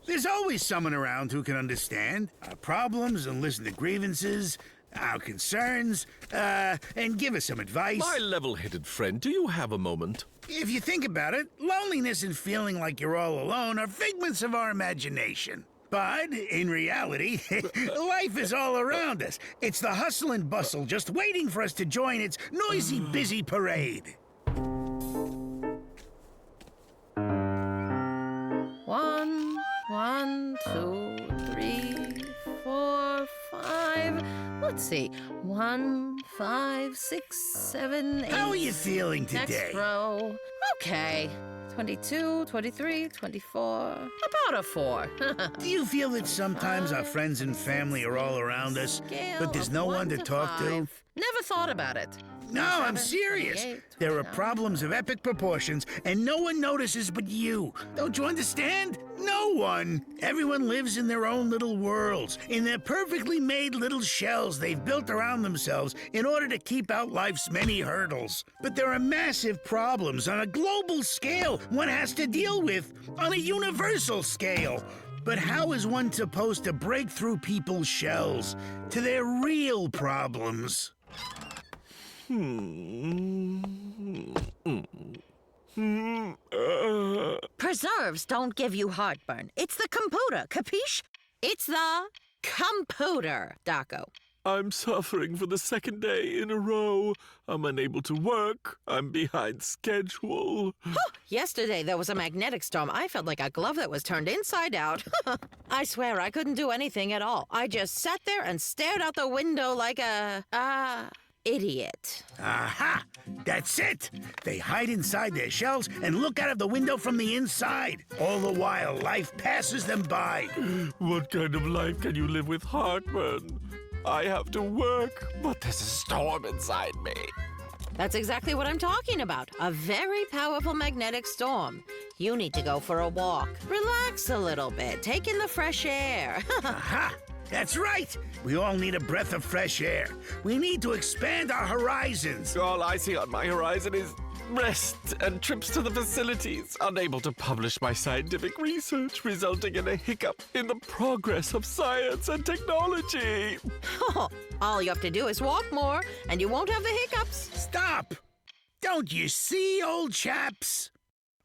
There's always someone around who can understand our problems and listen to grievances, our concerns, and give us some advice. My level-headed friend, do you have a moment? If you think about it, loneliness and feeling like you're all alone are figments of our imagination. But, in reality, life is all around us. It's the hustle and bustle just waiting for us to join its noisy, busy parade. One, 2, 3, 4, 5. Let's see. 1, 5, 6, 7, 8. How are you feeling today? Next row. Okay. 22, 23, 24. About a 4. Do you feel that sometimes our friends and family are all around us, but there's no one to talk to? Never thought about it. No, I'm serious. There are problems of epic proportions, and no one notices but you. Don't you understand? No one. Everyone lives in their own little worlds, in their perfectly made little shells they've built around themselves in order to keep out life's many hurdles. But there are massive problems on a global scale one has to deal with on a universal scale. But how is one supposed to break through people's shells to their real problems? Preserves don't give you heartburn. It's the computer, capiche? It's the computer, Daco. I'm suffering for the second day in a row. I'm unable to work. I'm behind schedule. Yesterday there was a magnetic storm. I felt like a glove that was turned inside out. I swear I couldn't do anything at all. I just sat there and stared out the window like a idiot. Aha! That's it! They hide inside their shells and look out of the window from the inside. All the while, life passes them by. What kind of life can you live with heartburn? I have to work, but there's a storm inside me. That's exactly what I'm talking about. A very powerful magnetic storm. You need to go for a walk. Relax a little bit. Take in the fresh air. Aha! That's right! We all need a breath of fresh air. We need to expand our horizons. All I see on my horizon is rest and trips to the facilities, unable to publish my scientific research, resulting in a hiccup in the progress of science and technology. All you have to do is walk more, and you won't have the hiccups. Stop! Don't you see, old chaps,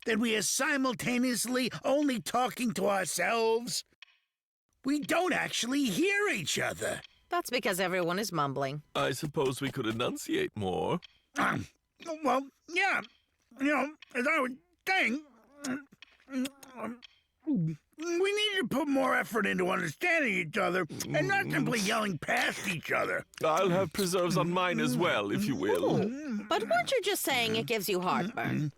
that we are simultaneously only talking to ourselves? We don't actually hear each other. That's because everyone is mumbling. I suppose we could enunciate more. Well, yeah. You know, as I would think, we need to put more effort into understanding each other and not simply yelling past each other. I'll have preserves on mine as well, if you will. But weren't you just saying it gives you heartburn?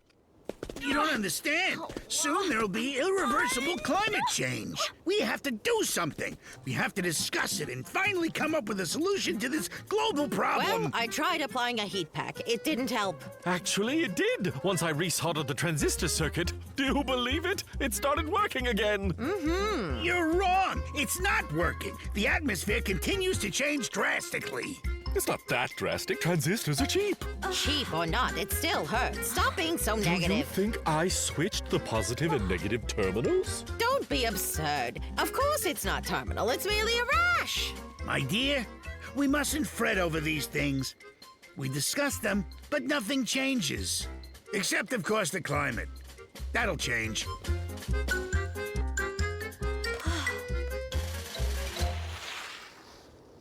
You don't understand. Soon there'll be irreversible climate change. We have to do something. We have to discuss it and finally come up with a solution to this global problem. Well, I tried applying a heat pack. It didn't help. Actually, it did. Once I resoldered the transistor circuit. Do you believe it? It started working again. You're wrong. It's not working. The atmosphere continues to change drastically. It's not that drastic. Transistors are cheap. Cheap or not, it still hurts. Stop being so Do you negative. think I switched the positive and negative terminals? Don't be absurd. Of course it's not terminal. It's merely a rash. My dear, we mustn't fret over these things. We discuss them, but nothing changes. Except, of course, the climate. That'll change.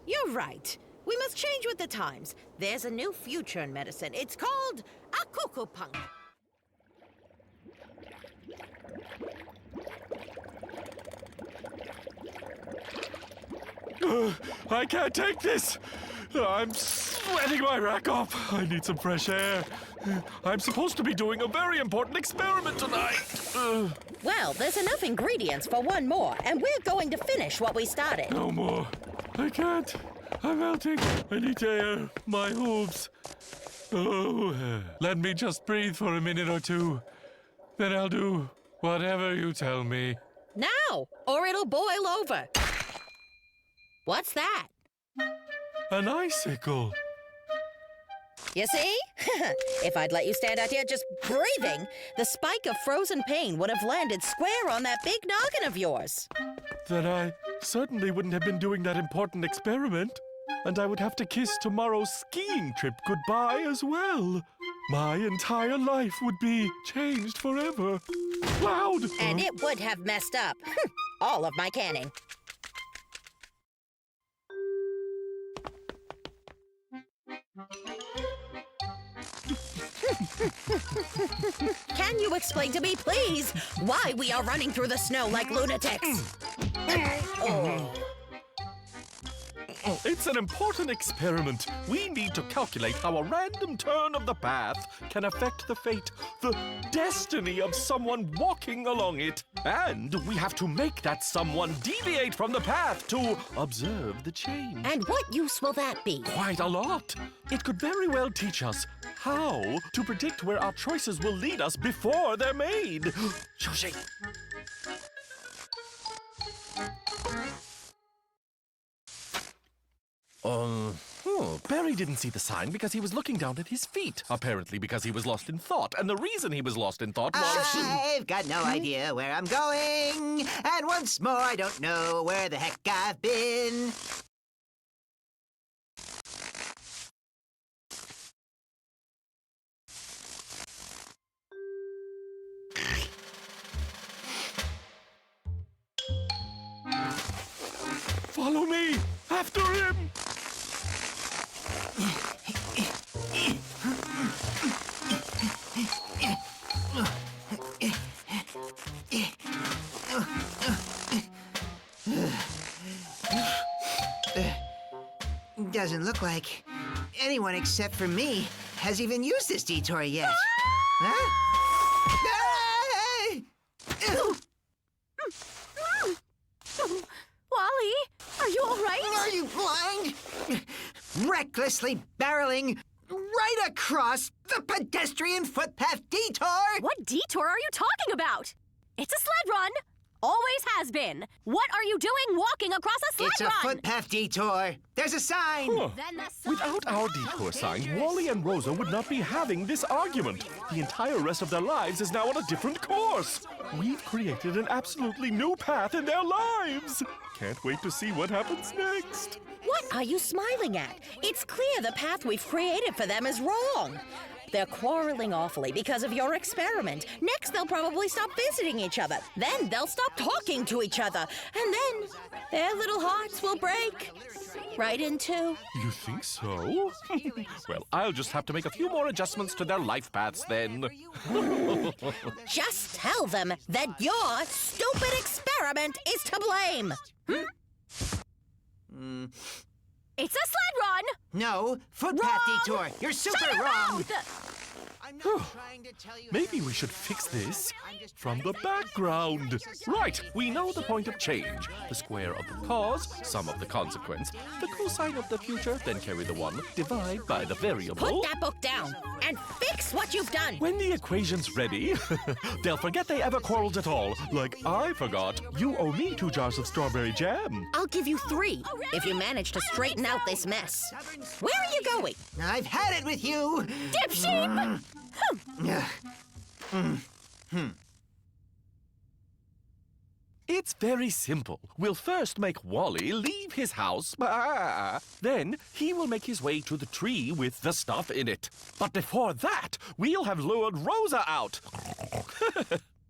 You're right. We must change with the times. There's a new future in medicine. It's called akukupunk. I can't take this. I'm sweating my rack off. I need some fresh air. I'm supposed to be doing a very important experiment tonight. Well, there's enough ingredients for one more, and we're going to finish what we started. No more. I can't. I'm melting. I need to air my hooves. Oh, let me just breathe for a minute or two. Then I'll do whatever you tell me. Now, or it'll boil over. What's that? An icicle. You see? If I'd let you stand out here just breathing, the spike of frozen pain would have landed square on that big noggin of yours. Then I certainly wouldn't have been doing that important experiment. And I would have to kiss tomorrow's skiing trip goodbye as well. My entire life would be changed forever. Loud! And it would have messed up all of my canning. Can you explain to me, please, why we are running through the snow like lunatics? It's an important experiment. We need to calculate how a random turn of the path can affect the fate, the destiny of someone walking along it. And we have to make that someone deviate from the path to observe the change. And what use will that be? Quite a lot. It could very well teach us how to predict where our choices will lead us before they're made. Shoshi. Barry didn't see the sign because he was looking down at his feet. Apparently because he was lost in thought. And the reason he was lost in thought was... I've got no idea where I'm going. And once more, I don't know where the heck I've been. Follow me! After him! Doesn't look like anyone except for me has even used this detour yet. Huh? Wally, are you all right? Are you blind? Recklessly barreling right across the pedestrian footpath detour! What detour are you talking about? It's a sled run. Always has been. What are you doing walking across a sled It's a run? footpath detour. There's a sign. Huh. Then the sign Without our detour sign, Wally and Rosa would not be having this argument. The entire rest of their lives is now on a different course. We've created an absolutely new path in their lives. Can't wait to see what happens next. What are you smiling at? It's clear the path we've created for them is wrong. They're quarreling awfully because of your experiment. Next, they'll probably stop visiting each other. Then they'll stop talking to each other. And then their little hearts will break. Right in two. You think so? Well, I'll just have to make a few more adjustments to their life paths then. Just tell them that your stupid experiment is to blame. It's a sled run! No, footpath Wrong! detour. You're super Shut your wrong. mouth! I'm not trying to tell you. Maybe we should fix this from the background. Right, we know the point of change. The square of the cause, sum of the consequence, the cosine of the future, then carry the one, divide by the variable. Put that book down and fix what you've done. When the equation's ready, they'll forget they ever quarreled at all. Like I forgot. You owe me 2 jars of strawberry jam. I'll give you 3 if you manage to straighten out this mess. Where are you going? I've had it with you. Dip sheep! It's very simple. We'll first make Wally leave his house. Then he will make his way to the tree with the stuff in it. But before that, we'll have lured Rosa out.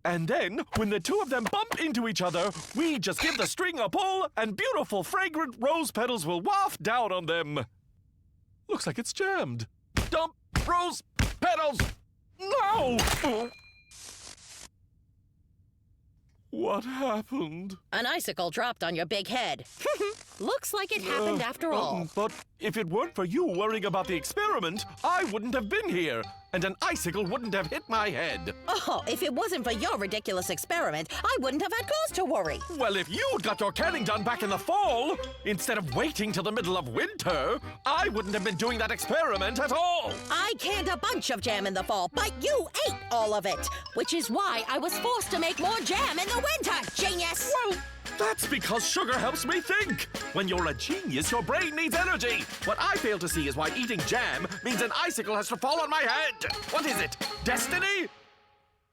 And then, when the two of them bump into each other, we just give the string a pull, and beautiful, fragrant rose petals will waft down on them. Looks like it's jammed. Dump rose petals! No! What happened? An icicle dropped on your big head. Looks like it happened after all. But if it weren't for you worrying about the experiment, I wouldn't have been here, and an icicle wouldn't have hit my head. Oh, if it wasn't for your ridiculous experiment, I wouldn't have had cause to worry. Well, if you'd got your canning done back in the fall, instead of waiting till the middle of winter, I wouldn't have been doing that experiment at all. I canned a bunch of jam in the fall, but you ate all of it, which is why I was forced to make more jam in the winter, genius! Well, that's because sugar helps me think. When you're a genius, your brain needs energy. What I fail to see is why eating jam means an icicle has to fall on my head. What is it? Destiny?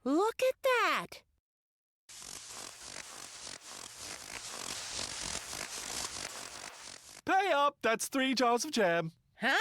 Look at that. Pay up. That's 3 jars of jam. Huh?